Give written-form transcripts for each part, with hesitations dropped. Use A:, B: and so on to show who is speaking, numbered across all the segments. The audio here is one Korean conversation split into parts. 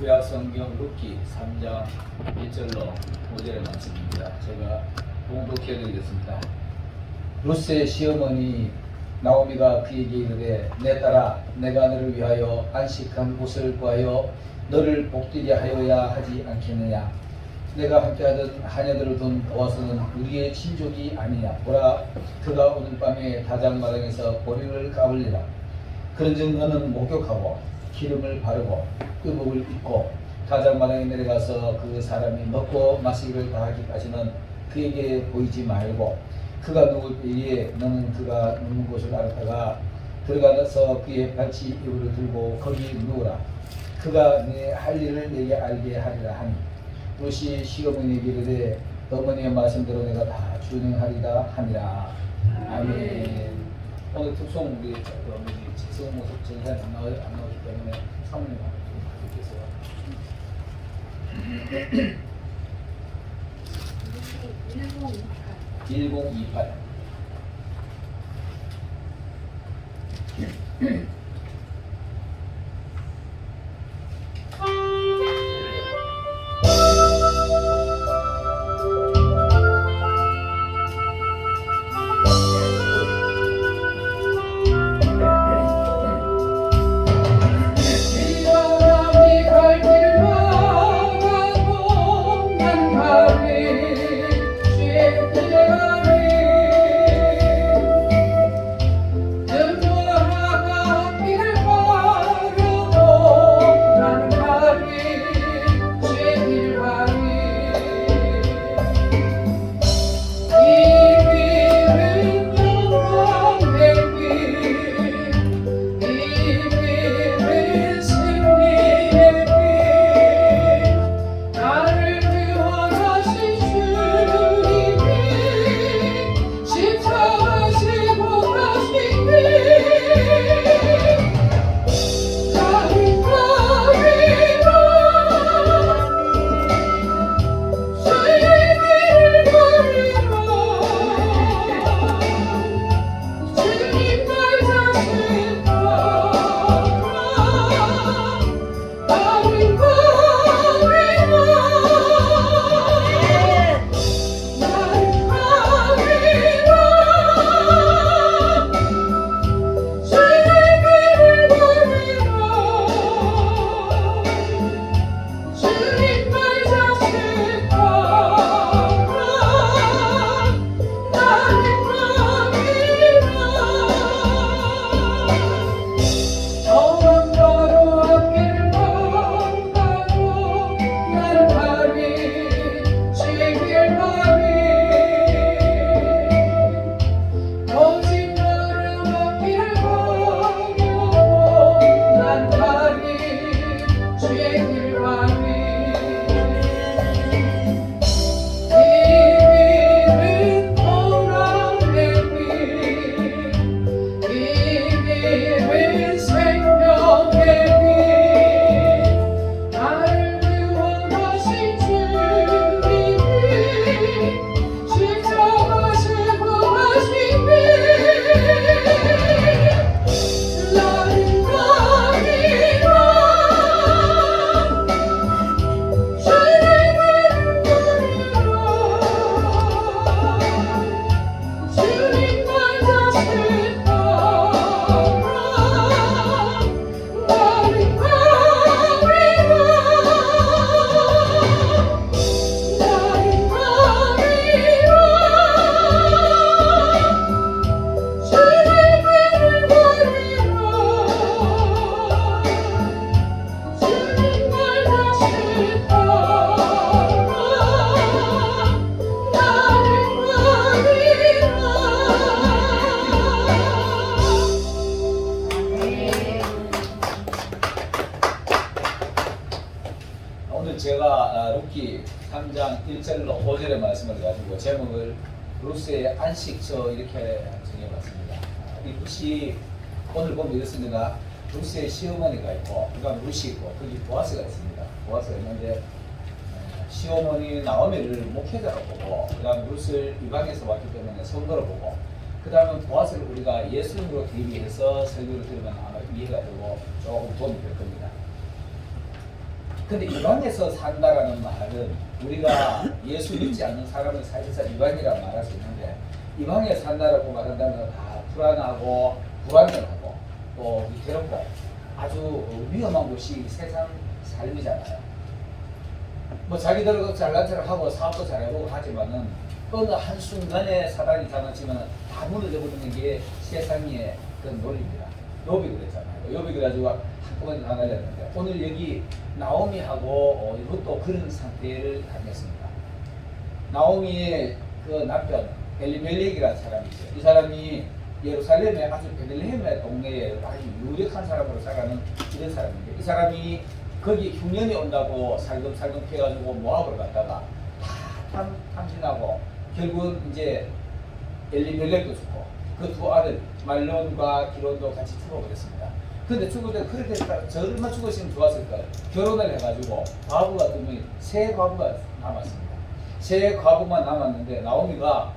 A: 구약 성경 룻기 3장 1절로 5절의 말씀입니다. 제가 봉독해 드리겠습니다. 룻의 시어머니 나오미가 그에게 이르되 내 딸아 내가 너를 위하여 안식한 곳을 구하여 너를 복되게 하여야 하지 않겠느냐. 내가 함께하던 하녀들을 둔 보아스는 우리의 친족이 아니냐. 보라 그가 오늘 밤에 다장마당에서 보리를 까불리라. 그런즉 너는 목욕하고 기름을 바르고 의복을 입고 다장마당에 내려가서 그 사람이 먹고 마시기를 다 하기까지는 그에게 보이지 말고 그가 누울 때에 너는 그가 누운 곳을 알았다가 들어가서 그의 발치 이불을 들고 거기 누우라. 그가 네 할 일을 내게 알게 하리라 하니 룻이 시어머니에게 이르되 어머니의 말씀대로 내가 다 준행하리라 하니라. 아멘. 오늘 특송 우리 지성 모습 전사에 안 나오기 때문에 사모님 좀 1028 제가 룻기 3장 1절로 5절의 말씀을 가지고 제목을 룻의 안식처 이렇게 정해봤습니다. 이 룻이 오늘 보면 이렇습니다. 룻의 시어머니가 있고 그다음 룻이 있고 거기 보아스가 있습니다. 보아스가 있는데 시어머니 나오미를 목회자로 보고 그다음 룻을 이방에서 왔기 때문에 성도로 보고 그 다음은 보아스를 우리가 예수님으로 대비해서 설교를 들으면 아마 이해가 되고 조금 도움이 될 겁니다. 근데 이방에서 산다라는 말은 우리가 예수 믿지 않는 사람은 사실상 이방이라 말할 수 있는데, 이방에 산다라고 말한다면 다 불안하고 불안정하고 또 위태롭고 아주 위험한 곳이 세상 삶이잖아요. 뭐 자기들 잘난 척을 하고 사업도 잘해보고 하지만은 어느 한순간에 사단이 장난치면 다 무너져 버리는 게 세상의 그 논리입니다. 욥이 그랬잖아요. 욥이 그래가지고 한꺼번에 다 날렸는데, 오늘 여기 나오미하고 이것도 그런 상태를 당했습니다. 나오미의 그 남편 엘리멜렉이라는 사람이죠. 이 사람이 예루살렘에 아주 베들레헴의 동네에 아주 유력한 사람으로 살아가는 이런 사람인데, 이 사람이 거기 흉년이 온다고 살금살금 피해가지고 모압을 갔다가 다 탐진하고 결국은 이제 엘리멜렉도 죽고 그 두 아들 말론과 기론도 같이 죽어버렸습니다. 근데 죽을 때 그렇게 저들만 죽었으면 좋았을 거예요. 결혼을 해가지고 과부가 두 명이 세 과부가 남았습니다. 세 과부만 남았는데 나오미가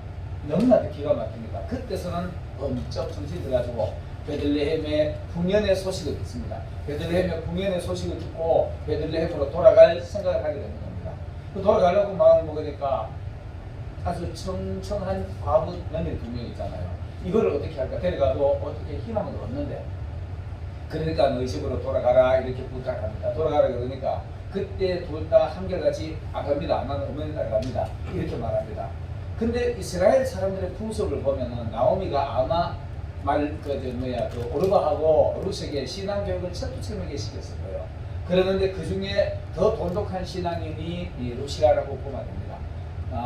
A: 너무나도 기가 막힙니다. 그때서는 번쩍 정신이 들어가지고 베들레헴의 풍년의 소식을 듣습니다. 베들레헴의 풍년의 소식을 듣고 베들레헴으로 돌아갈 생각을 하게 되는 겁니다. 그 돌아가려고 마음을 먹으니까 아주 청청한 과부 며느리 두 명 있잖아요. 이거를 어떻게 할까? 데려가도 어떻게 희망을 얻는데, 그러니까 너희 집으로 돌아가라 이렇게 부탁합니다. 돌아가라 그러니까 그때 둘 다 한결같이 안 갑니다. 안 가는 어머니 딸 갑니다. 이렇게 말합니다. 근데 이스라엘 사람들의 풍습을 보면은 나오미가 아마 그 오르바하고 루스에게 신앙교육을 철두철미하게 시켰을 거예요. 그러는데 그 중에 더 돈독한 신앙인이 이 루시아라고 보면 됩니다.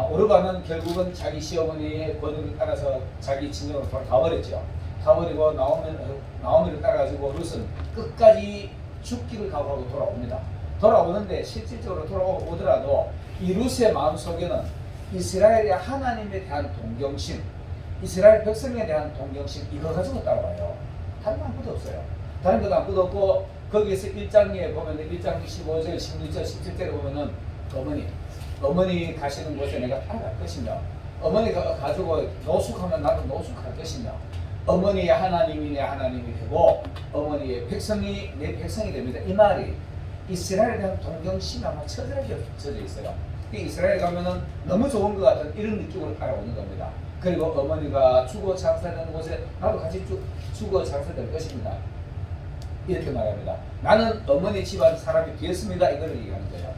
A: 오르바는 결국은 자기 시어머니의 권유를 따라서 자기 진영으로 가버렸죠. 가버리고 나오미를 따라가지고 루스는 끝까지 죽기를 각오하고 돌아옵니다. 돌아오는데 실질적으로 돌아오더라도 이 루스의 마음속에는 이스라엘의 하나님에 대한 동경심, 이스라엘 백성에 대한 동경심, 이거 가지고 따라와요. 다른 거 아무것도 없어요. 다른 것도 아무것도 없고, 거기에서 1장에 보면 1장 15절, 16절, 17절에 보면은 어머니 가시는 곳에 내가 따라갈 것이며, 어머니가 가지고 노숙하면 나도 노숙할 것이며, 어머니의 하나님이 내 하나님이 되고 어머니의 백성이 내 백성이 됩니다. 이 말이 이스라엘에 대한 동경심이 아마 처절하게 젖어 있어요. 이스라엘 가면은 너무 좋은 것 같은 이런 느낌으로 따라오는 겁니다. 그리고 어머니가 죽어 장사되는 곳에 나도 같이 죽어 장사될 것입니다. 이렇게 말합니다. 나는 어머니 집안 사람이 되었습니다. 이걸 얘기하는 거예요.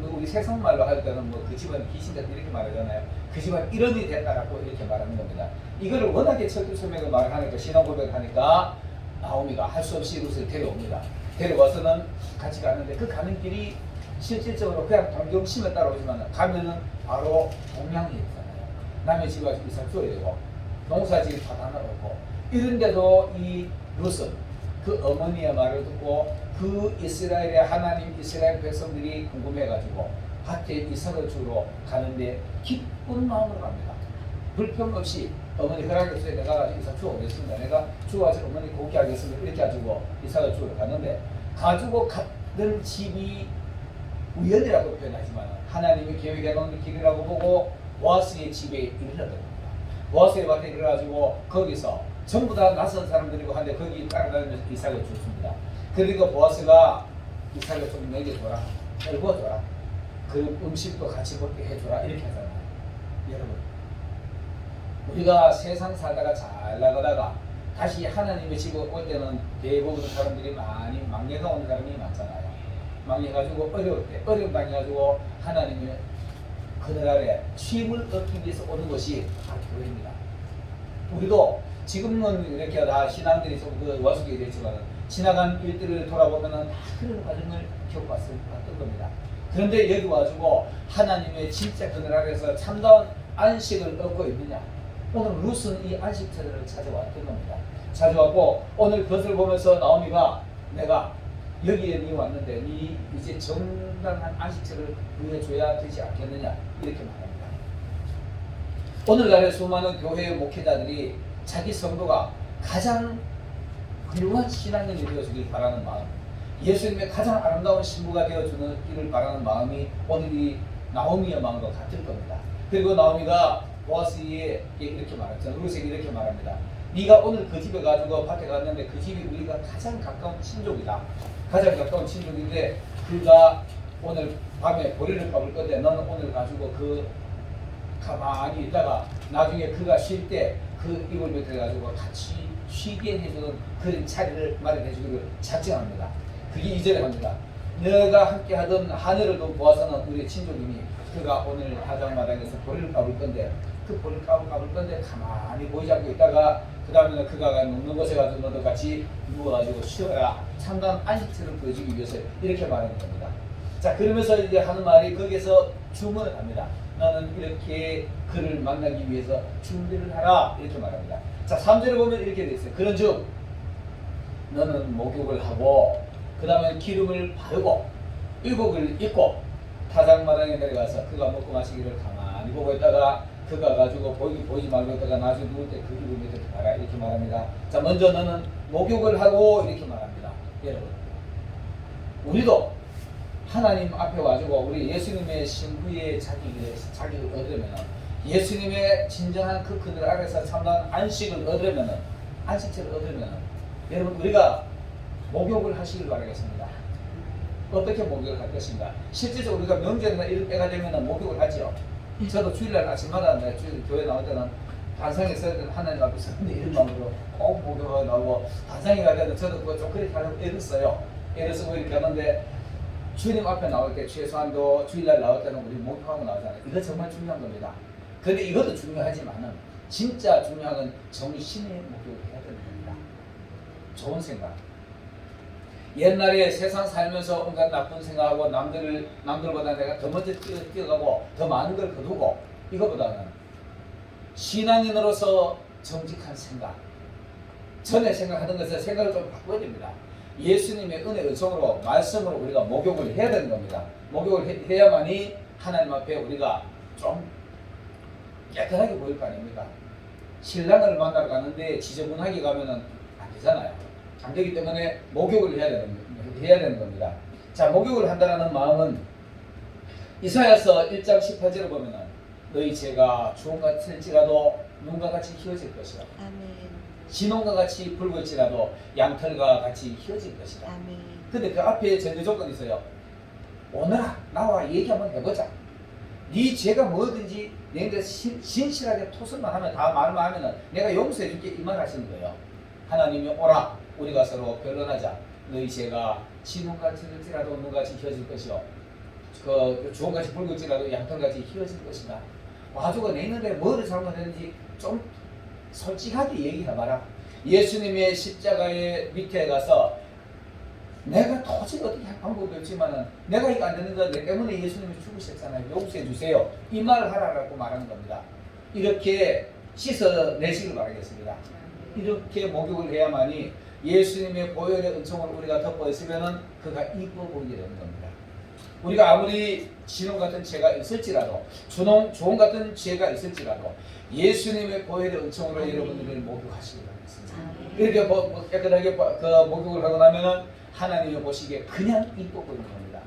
A: 우리 세상 말로 할 때는 뭐 그 집안 귀신다 이렇게 말하잖아요. 그 집안 일원이 됐다라고 이렇게 말하는 겁니다. 이거를 워낙에 철두철미하게 말을 하니까, 신앙 고백을 하니까 나오미가 할 수 없이 룻을 데려옵니다. 데려와서는 같이 가는데 그 가는 길이 실질적으로 그냥 동경심에 따라오지만 가면은 바로 동양이 있잖아요. 남의 집에 이삭 줘야 되고 농사지기 다 나눠놓고, 이런데도 이 룻은 그 어머니의 말을 듣고 그 이스라엘의 하나님 이스라엘 백성들이 궁금해가지고 밭에 이삭을 주러 가는데 기쁜 마음으로 갑니다. 불평 없이 어머니 허락이 없어요. 내가 이삭 주어오겠습니다. 내가 주어서 어머니 고기 하겠습니다. 이렇게 가지고 이삭을 주러 갔는데, 가지고 갔던 집이 우연이라고 표현하지만 하나님이 계획해 놓은 길이라고 보고 보아스의 집에 이르렀던 겁니다. 보아스의 밭에 이르러가지고 거기서 전부 다 낯선 사람들이고 한데 거기 따라다니면서 이삭을 줬습니다. 그리고 보아스가 이삭을 좀 먹여줘라, 떨궈줘라, 그 음식도 같이 먹게 해줘라 이렇게 하잖아요. 여러분, 우리가 세상 살다가 잘 나가다가 다시 하나님의 집에 올 때는 대부분 사람들이 많이 망해가 오는 사람이 많잖아요. 망해가지고 어려울 때, 어려움 당해가지고 하나님의 그늘 아래 쉼을 얻기 위해서 오는 것이 바로 교회입니다. 우리도 지금은 이렇게 다 신앙들이 좀 와수게 되지만 지나간 일들을 돌아보면은 다 그런 과정을 겪어봤던 겁니다. 그런데 여기 와가지고 하나님의 진짜 그늘 아래에서 참다운 안식을 얻고 있느냐? 오늘 룻은 이 안식처를 찾아왔던 겁니다. 찾아왔고 오늘 그것을 보면서 나오미가 내가 여기에 니 왔는데 니 이제 정당한 안식처를 누려줘야 되지 않겠느냐 이렇게 말합니다. 오늘날의 수많은 교회의 목회자들이 자기 성도가 가장 훌륭한 신앙인이 되어주길 바라는 마음, 예수님의 가장 아름다운 신부가 되어주기를 바라는 마음이 오늘 이 나오미의 마음과 같을 겁니다. 그리고 나오미가 보아스에게 이렇게 말했죠. 룻에게 이렇게 말합니다. 네가 오늘 그 집에 가지고 밭에 갔는데 그 집이 우리가 가장 가까운 친족이다. 가장 가까운 친족인데 그가 오늘 밤에 보리를 깎을 건데 너는 오늘 가지고 그 가만히 있다가 나중에 그가 쉴 때 그 이불 밑에 가지고 같이 쉬게 해주는 그런 자리를 마련해 주기를 작정합니다. 그게 2절에 합니다. 너가 함께 하던 하늘을 보아서는 우리의 친족이니 그가 오늘 다장마당에서 보리를 깎을 건데 그 보리를 깎을 건데 가만히 보이지 않고 있다가 그 다음에는 그가 눕는 곳에 가서 너도 같이 누워가지고 쉬어라. 참다운 안식처를 보여주기 위해서 이렇게 말하는 겁니다. 자, 그러면서 이제 하는 말이 거기에서 주문을 합니다. 너는 이렇게 그를 만나기 위해서 준비를 하라. 이렇게 말합니다. 자, 3절에 보면 이렇게 되어 있어요. 그런즉 너는 목욕을 하고 그 다음에 기름을 바르고 의복을 입고 타작마당에 내려가서 그가 먹고 마시기를 가만히 보고 있다가 그가 가지고 보이지 말고 있다가 나중에 누울 때 그 이불 밑에 가라. 이렇게 말합니다. 자, 먼저 너는 목욕을 하고 이렇게 말합니다. 여러분, 우리도 하나님 앞에 와주고 우리 예수님의 신부의 자격을 얻으려면 예수님의 진정한 그 그늘 아래서 참다운 안식을 얻으려면 안식처를 얻으려면 여러분 우리가 목욕을 하시길 바라겠습니다. 어떻게 목욕을 할 것인가? 실제적으로 우리가 명절이나 이런 때가 되면 목욕을 하지요. 저도 주일날 아침마다 교회 나올 때는 단상에 서야 되는 하나님 앞에 서는데 이런 마음으로 꼭 목욕하고 나오고 단상에 가려면 저도 그거 좀 그렇게 하려고 애를 써요. 애를 쓰고 이렇게 하는데 주님 앞에 나올 때 최소한도 주일날 나올 때는 우리 목욕하고 나오잖아요. 이거 정말 중요한 겁니다. 그런데 이것도 중요하지만은 진짜 중요한 건 정신의 목욕을 해야 되는 겁니다. 좋은 생각. 옛날에 세상 살면서 온갖 나쁜 생각하고 남들보다 내가 더 먼저 뛰어가고 더 많은 걸 거두고 이것보다는 신앙인으로서 정직한 생각. 전에 생각하던 것을 생각을 좀 바꿔야 됩니다. 예수님의 은혜 의성으로 말씀으로 우리가 목욕을 해야 되는 겁니다. 목욕을 해야만이 하나님 앞에 우리가 좀 깨끗하게 보일 거 아닙니까? 신랑을 만나러 가는데 지저분하게 가면은 안 되잖아요. 안 되기 때문에 목욕을 해야 되는 겁니다. 자, 목욕을 한다는 마음은 이사야서 1장 18절을 보면은 너희 죄가 주홍 같을지라도 눈과 같이 희어질 것이라.
B: 아멘.
A: 진홍과 같이 붉을지라도 양털과 같이 희어질 것이다.
B: 아멘.
A: 근데 그 앞에 전제 조건이 있어요. 오너라 나와 얘기 한번 해보자. 네 죄가 뭐든지 내한테 신실하게 토설만 하면 다 말만 하면은 내가 용서해 줄게 이 말 하시는 거예요. 하나님이 오라 우리가 서로 변론하자. 너희 죄가 진홍같이 될지라도 눈같이 희어질 것이요 그 주홍같이 붉을지라도 양털같이 희어질 것이다. 와주고 내 있는데 뭐를 잘못했는지 좀 솔직하게 얘기해봐라. 예수님의 십자가의 밑에 가서 내가 도저히 어떻게 할 방법이 없지만은 내가 이거 안 되는 건 내 때문에 예수님이 죽으셨잖아요. 용서해 주세요. 이 말을 하라고 말하는 겁니다. 이렇게 씻어내시길 바라겠습니다. 이렇게 목욕을 해야만이 예수님의 보혈의 은총을 우리가 덮어 있으면은 그가 이뻐 보이게 되는 겁니다. 우리가 아무리 진홍 같은 죄가 있을지라도 주홍 같은 죄가 있을지라도 예수님의 보혈의 은총으로 여러분들을 목욕하시기 바라겠습니다. 이렇게 깨끗하게 목욕을 하고 나면은 하나님이 보시기에 그냥 이뻐 보이는 겁니다.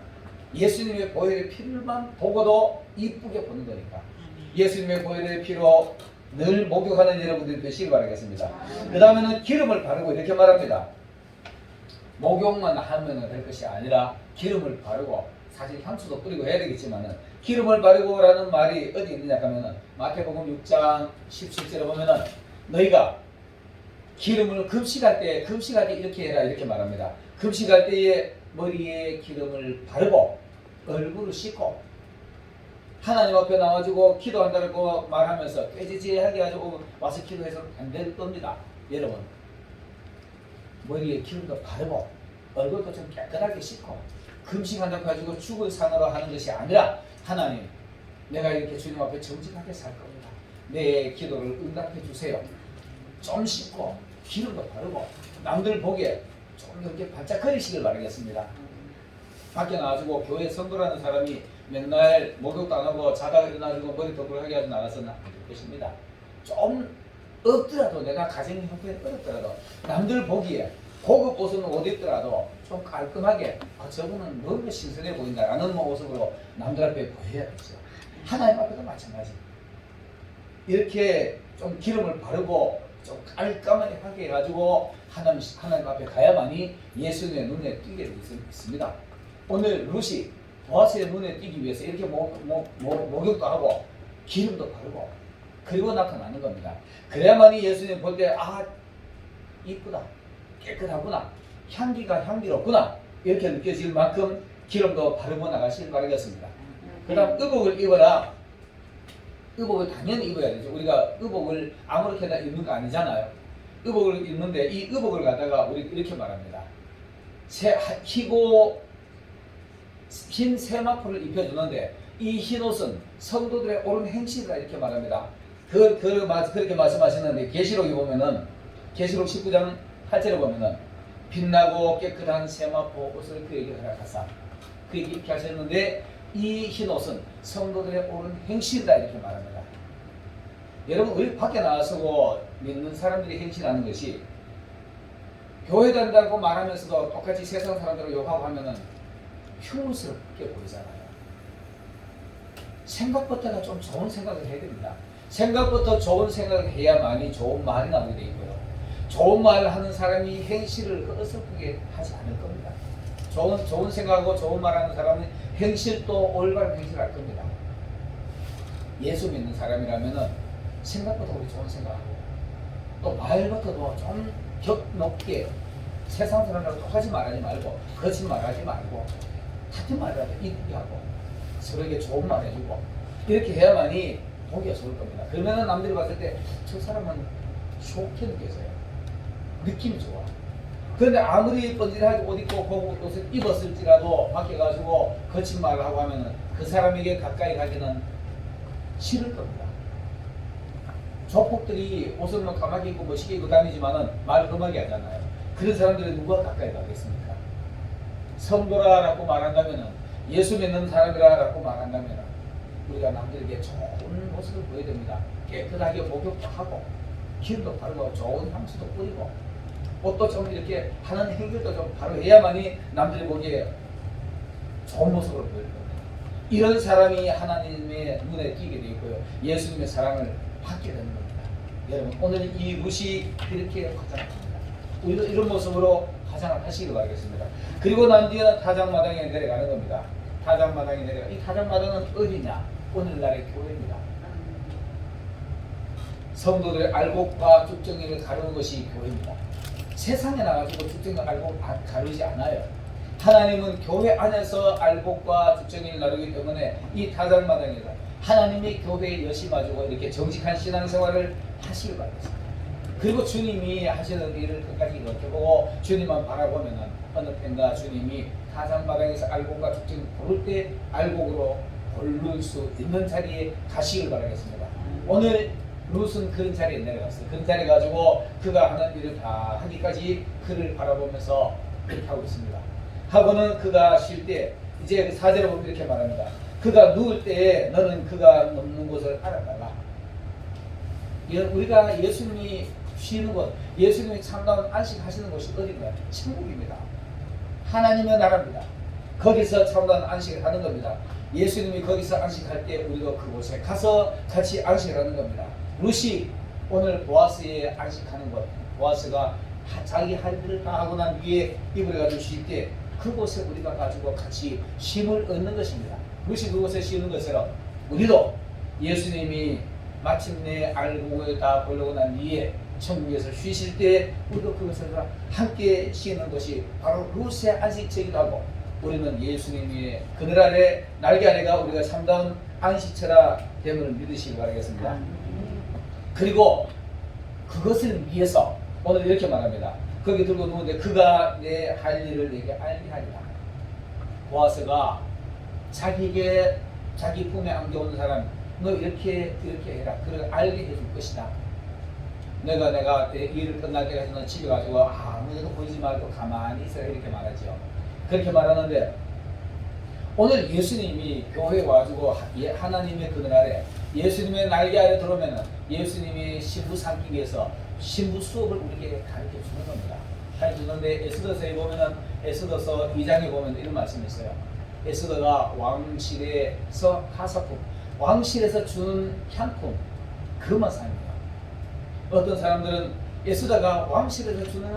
A: 예수님의 보혈의 피를만 보고도 이쁘게 보는 거니까 예수님의 보혈의 피로 늘 목욕하는 여러분들이 되시길 바라겠습니다. 그 다음에는 기름을 바르고 이렇게 말합니다. 목욕만 하면 될 것이 아니라 기름을 바르고 사실 향수도 뿌리고 해야 되겠지만은 기름을 바르고라는 말이 어디 있느냐 하면은 마태복음 6장 17절에 보면은 너희가 기름을 금식할 때 이렇게 해라 이렇게 말합니다. 금식할 때에 머리에 기름을 바르고 얼굴을 씻고 하나님 앞에 나와주고 기도한다고 말하면서 꾀지지하게 가지고 와서 기도해서 안 될 겁니다. 여러분 머리에 기름도 바르고 얼굴도 좀 깨끗하게 씻고 금식한다고 가지고 죽을 상으로 하는 것이 아니라 하나님 내가 이렇게 주님 앞에 정직하게 살 겁니다. 내 기도를 응답해 주세요. 좀 씻고 기름도 바르고 남들 보기에 좀 이렇게 반짝거리시길 바라겠습니다. 밖에 나와주고 교회 성도라는 사람이 맨날 목욕도 안 하고 자다가 일어나주고 머리 더블하게 하지 않아서는 안 될 것입니다. 좀 없더라도 내가 가정의 형편이 어렵더라도 남들 보기에 고급 옷은 옷 입더라도 좀 깔끔하게 저분은 너무 신선해 보인다라는 모습으로 남들 앞에 보여야겠죠. 하나님 앞에도 마찬가지. 이렇게 좀 기름을 바르고 좀 깔끔하게 해가지고 하나님 앞에 가야만이 예수님의 눈에 띄게 되어 있습니다. 오늘 룻이 보아스의 눈에 띄기 위해서 이렇게 목욕도 하고 기름도 바르고 그리고 나타나는 겁니다. 그래야만이 예수님 볼 때 이쁘다, 깨끗하구나, 향기가 향기롭구나 이렇게 느껴질 만큼 기름도 바르고 나가시길 바라겠습니다. 그 다음 의복을 입어라. 의복을 당연히 입어야 되죠. 우리가 의복을 아무렇게나 입는 거 아니잖아요. 의복을 입는데 이 의복을 갖다가 우리 이렇게 말합니다. 희고 흰 세마포를 입혀주는데 이 흰 옷은 성도들의 옳은 행실이다 이렇게 말합니다. 그렇게 말씀하시는데 계시록에 보면은 계시록 19장 8절에 보면은 빛나고 깨끗한 세마포 옷을 그에게 허락하사 그에게 입게 하셨는데 이 흰 옷은 성도들의 옳은 행실이다 이렇게 말합니다. 여러분 우리 밖에 나와서 믿는 사람들이 행실하는 것이 교회 다닌다고 말하면서도 똑같이 세상 사람들을 욕하고 하면은 흉스럽게 보이잖아요. 생각부터가 좀 좋은 생각을 해야 됩니다. 생각부터 좋은 생각을 해야만이 좋은 말이 나오게 되어 있고요. 좋은 말을 하는 사람이 행실을 어설프게 하지 않을 겁니다. 좋은 생각하고 좋은 말하는 사람은 행실도 올바른 행실을 할 겁니다. 예수 믿는 사람이라면은 생각부터 우리 좋은 생각하고 또 말부터도 좀 격 높게 세상 사람들하고 똑같이 말하지 말고 거짓말하지 말고 같은 말이라도 이쁘게 하고 서로에게 좋은 말 해주고 이렇게 해야만이 복이 좋을 겁니다. 그러면은 남들이 봤을 때 저 사람은 좋게 느껴져요. 느낌이 좋아. 그런데 아무리 번지하게 옷 입고 고급 옷을 입었을지라도 밖에 가지고 거친 말을 하고 하면은 그 사람에게 가까이 가기는 싫을 겁니다. 조폭들이 옷을 가만히 입고 멋있게 입고 다니지만은 말 험하게 하잖아요. 그런 사람들이 누가 가까이 가겠습니까? 성도라라고 말한다면은 예수 믿는 사람이라고 말한다면은 우리가 남들에게 좋은 모습을 보여야 됩니다. 깨끗하게 목욕도 하고 기름도 바르고 좋은 향수도 뿌리고 옷도 좀 이렇게 하는 행실도 좀 바로 해야만이 남들이 보기에 좋은 모습을 보여줄 겁니다. 이런 사람이 하나님의 눈에 띄게 되어 있고요. 예수님의 사랑을 받게 되는 겁니다. 여러분 오늘 이 룻이 이렇게 화장합니다. 우리도 이런 모습으로 화장을 하시길 바라겠습니다. 그리고 난 뒤에는 타작마당에 내려가는 겁니다. 타작마당에 내려가. 이 타작마당은 어디냐? 오늘날의 교회입니다. 성도들의 알곡과 쭉정이를 가르는 것이 교회입니다. 세상에 나가지고 쭉정이를 알곡 가르지 않아요. 하나님은 교회 안에서 알곡과 쭉정이를 나누기 때문에 이 타작마당에서 하나님의 교회에 여심하시고 이렇게 정직한 신앙생활을 하시길 바랍니다. 그리고 주님이 하시는 일을 끝까지 이렇게 보고 주님만 바라보면은 어느 땐가 주님이 타작마당에서 알곡과 쭉정이를 고를 때 알곡으로 고를 수 있는 자리에 가시길 바라겠습니다. 오늘 룻은 그런 자리에 내려갔어요. 그런 자리에 가지고 그가 하는 일을 다 하기까지 그를 바라보면서 이렇게 하고 있습니다. 하고는 그가 쉴 때 이제 4절에 보면 이렇게 말합니다. 그가 누울 때에 너는 그가 눕는 곳을 알아달라. 우리가 예수님이 쉬는 곳, 예수님이 참다운 안식하시는 곳이 어딘가요? 천국입니다. 하나님의 나라입니다. 거기서 참다운 안식을 하는 겁니다. 예수님이 거기서 안식할 때 우리도 그곳에 가서 같이 안식을 하는 겁니다. 룻이 오늘 보아스에 안식하는 것, 보아스가 자기 할 일을 다 하고 난 뒤에 입을 가지고 쉴 때 그곳에 우리가 가지고 같이 쉼을 얻는 것입니다. 룻이 그곳에 쉬는 것처럼 우리도 예수님이 마침내 알곡을 다 보려고 난 뒤에 천국에서 쉬실 때 우리도 그것을 함께 쉬는 것이 바로 룻의 안식처이기도 하고 우리는 예수님의 그늘 아래 날개 아래가 우리가 참다운 안식처라 됨을 믿으시기 바라겠습니다. 그리고 그것을 위해서 오늘 이렇게 말합니다. 거기 들고 누운데 그가 내 할 일을 내게 알게 하리라. 보아스가 자기에게 자기 품에 안겨오는 사람 너 이렇게 해라. 그를 알게 해줄 것이다. 내가 내 일을 끝날 때까지 너 집에 가지고 아무데도 보이지 말고 가만히 있어라 이렇게 말하죠. 그렇게 말하는데 오늘 예수님이 교회에 와가지고 하나님의 그늘 아래 예수님의 날개 아래 들어오면 예수님이 신부 삼기 위해서 신부 수업을 우리에게 가르쳐 주는 겁니다. 가르쳐 주는데 에스더서에 보면은 에스더서 2장에 보면 이런 말씀이 있어요. 에스더가 왕실에서 하사품, 왕실에서 주는 향품 그것만 사용해요. 어떤 사람들은 예수다가 왕실에서 주는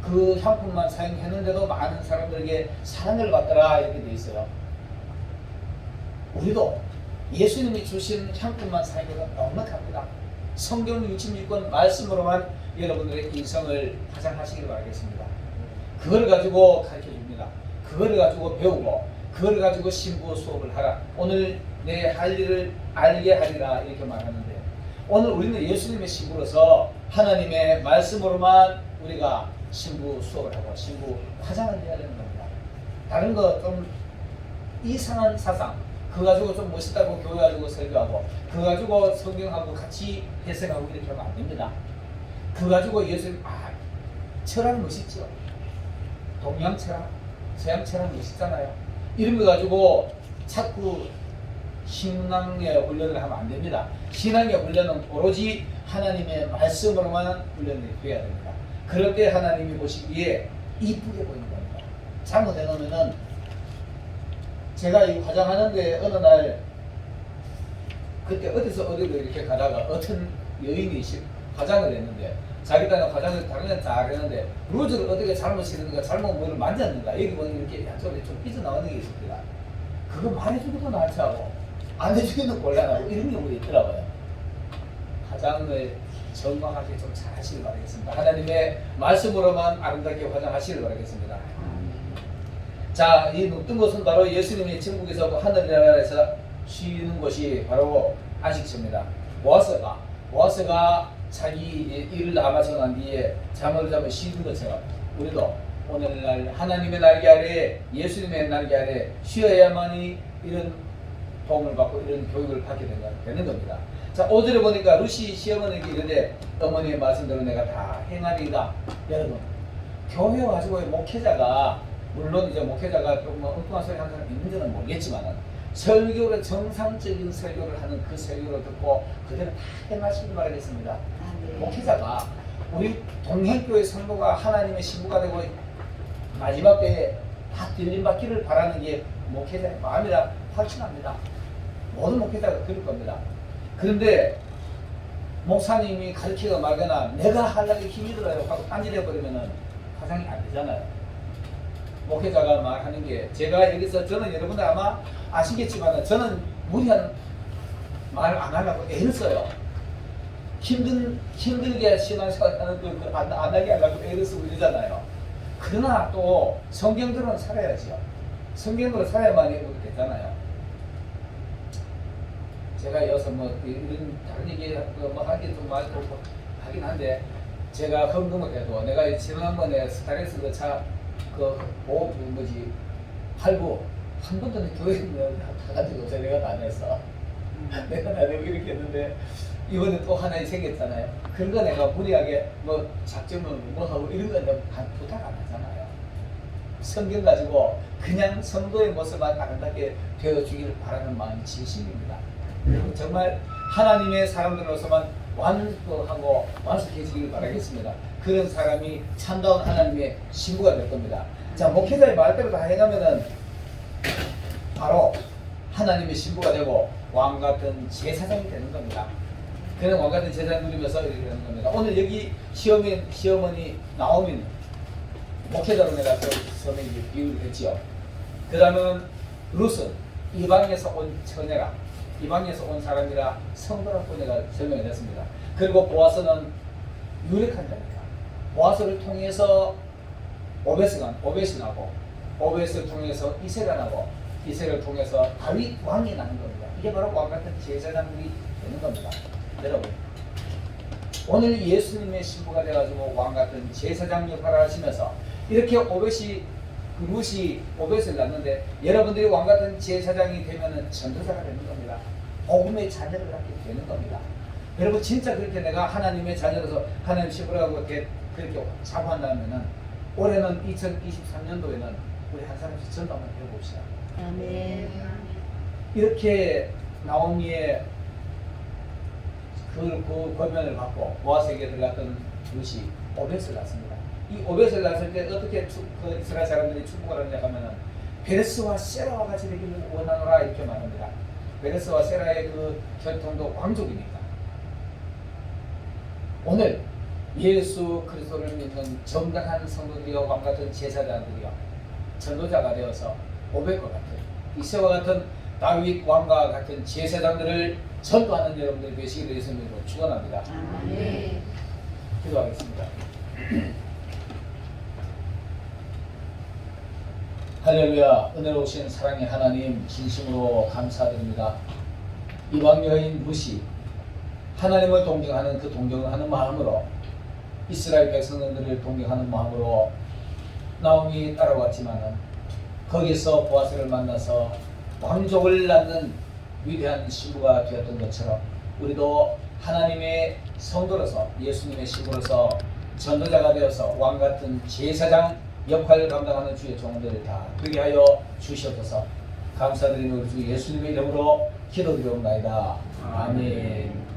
A: 그 향품만 사용했는데도 많은 사람들에게 사랑을 받더라 이렇게 돼 있어요. 우리도 예수님이 주신 향품만 사용해도 넉넉합니다. 성경 66권 말씀으로만 여러분들의 인성을 화장하시길 바라겠습니다. 그걸 가지고 가르쳐 줍니다. 그걸 가지고 배우고 그걸 가지고 신부 수업을 하라. 오늘 내 할 일을 알게 하리라 이렇게 말하는데, 오늘 우리는 예수님의 신부로서 하나님의 말씀으로만 우리가 신부 수업을 하고 신부 화장을 해야 되는 겁니다. 다른 거 좀 이상한 사상 그거 가지고 좀 멋있다고 교회 가지고 설교하고 그거 가지고 성경하고 같이 해석하고 이렇게 하면 안 됩니다. 그거 가지고 예수님 철학 멋있죠. 동양 철학, 서양 철학 멋있잖아요. 이런 거 가지고 자꾸 신앙의 훈련을 하면 안 됩니다. 신앙의 훈련은 오로지 하나님의 말씀으로만 훈련이 되어야 됩니다. 그럴 때 하나님이 보시기에 이쁘게 보이는 겁니다. 잘못해 놓으면은, 제가 이 화장하는데 어느 날 그때 어디서 어디로 이렇게 가다가 어떤 여인이 화장을 했는데, 자기 딴에 화장을 다른 애는 잘 했는데 루즈를 어떻게 잘못 시는가 잘못 뭐를 만졌는가 여기 보니 이렇게 양쪽에 좀 삐져나오는 게 있습니다. 그거 말해주기도 나치하고 안 해주기도 곤란하고 이런 경우도 있더라고요. 화장을 정확하게 좀 잘 하시길 바라겠습니다. 하나님의 말씀으로만 아름답게 화장하시길 바라겠습니다. 자, 이 높은 곳은 바로 예수님이 천국에서 하늘나라에서 쉬는 곳이 바로 안식처입니다. 보아스가 자기 일을 다 마치고 난 뒤에 잠을 자고 쉬는 것처럼 우리도 오늘날 하나님의 날개 아래, 예수님의 날개 아래 쉬어야만이 이런 도움을 받고 이런 교육을 받게 되는 겁니다. 자, 5절에 보니까 루시 시어머니에게 이르되 어머니의 말씀대로 내가 다 행하리이다. 여러분, 교회 가지고 목회자가, 물론 이제 목회자가 좀 엉뚱한 소리 하는 사람 있는지는 모르겠지만은 설교를, 정상적인 설교를 하는 그 설교를 듣고 그대로 다 행하시길 바라겠습니다. 목회자가, 우리 동행교회 성도가 하나님의 신부가 되고 마지막 때에 다 들림받기를 바라는 게 목회자의 마음이라 확신합니다. 모든 목회자가 그럴 겁니다. 그런데 목사님이 가르치거나 말거나 내가 하려고 힘이 들어요 하고 딴짓해버리면 화장이 안 되잖아요. 목회자가 말하는 게, 제가 여기서 저는 여러분들 아마 아시겠지만 저는 무리한 말 안 하려고 애를 써요. 힘들게 신앙생활하는 안 하게 하려고 애를 쓰고 이러잖아요. 그러나 또 성경대로는 살아야지요. 성경대로 살아야만이 되잖아요. 제가 여기서 뭐 이런 다른 얘기 뭐 하기 좀 많이 하긴 한데, 제가 헌금을 해도 내가 지난번에 스타렉스 그 차 할부 한 번도 교회에 가가지고 내가 다 냈어. 내가 다 내고 이렇게 했는데 이번에 또 하나 생겼잖아요. 그런 거 내가 무리하게 뭐 작정을 뭐 하고 이런 거 내가 부탁 안 하잖아요. 성경 가지고 그냥 성도의 모습만 아름답게 되어주기를 바라는 마음이 진심입니다. 정말 하나님의 사람들로서만 완벽하고 완숙해지기를 바라겠습니다. 그런 사람이 참다운 하나님의 신부가 될 겁니다. 자, 목회자의 말대로 다 해가면은 바로 하나님의 신부가 되고 왕 같은 제사장이 되는 겁니다. 그런 왕 같은 제사장 누리면서 이렇게 되는 겁니다. 오늘 여기 시어머니 나오민 목회자로 내가 처음에 비유를 했지요. 그 다음은 룻은 이방에서 온 처녀라, 이방에서 온 사람이라 성도라고 내가 설명을 했습니다. 그리고 보아스는 유력한 자입니다. 보아스를 통해서 오벳이 나고, 오벳을 통해서 이새가 나고, 이새를 통해서 다윗 왕이 나는 겁니다. 이게 바로 왕 같은 제사장들이 되는 겁니다. 여러분, 오늘 예수님의 신부가 돼가지고 왕 같은 제사장 역할을 하시면서 이렇게 룻이 오벳을 낳는데, 여러분들이 왕 같은 제사장이 되면은 전도자가 되는 겁니다. 복음의 자녀를 갖게 되는 겁니다. 여러분, 진짜 그렇게 내가 하나님의 자녀로서 하나님 신부라고 그렇게 자부한다면은 올해는 2023년도에는 우리 한 사람씩 전도 한번 해봅시다.
B: 아멘.
A: 이렇게 나오미의 그 권면을 받고 보아스에게 들어갔던 룻이 오벳을 낳습니다. 이 오벳을 낳았을 때 어떻게 그 이스라엘 사람들이 축복을 하느냐 하면은 베레스와 세라와 같이 되기를 원하노라 이렇게 말합니다. 베레스와 세라의 그 혈통도 왕족이니까. 오늘 예수 그리스도를 믿는 정당한 성도들이여 왕같은 제사장들이여 전도자가 되어서 오백과 같은 이새와 같은 다윗 왕과 같은 제사장들을 전도하는 여러분들 되시기를 예수님으로 축원합니다.
B: 아멘.
A: 기도하겠습니다. 할렐루야. 은혜로우신 사랑의 하나님 진심으로 감사드립니다. 이방 여인 루시 하나님을 동경하는 그 동경하는 마음으로 이스라엘 백성들을 동경하는 마음으로 나오미 따라왔지만은 거기서 보아스를 만나서 왕족을 낳는 위대한 신부가 되었던 것처럼 우리도 하나님의 성도로서 예수님의 신부로서 전도자가 되어서 왕같은 제사장 역할을 감당하는 주의 종들 다 되게 하여 주시옵소서. 감사드리며 우리 주 예수님의 이름으로 기도드리옵나이다. 아멘.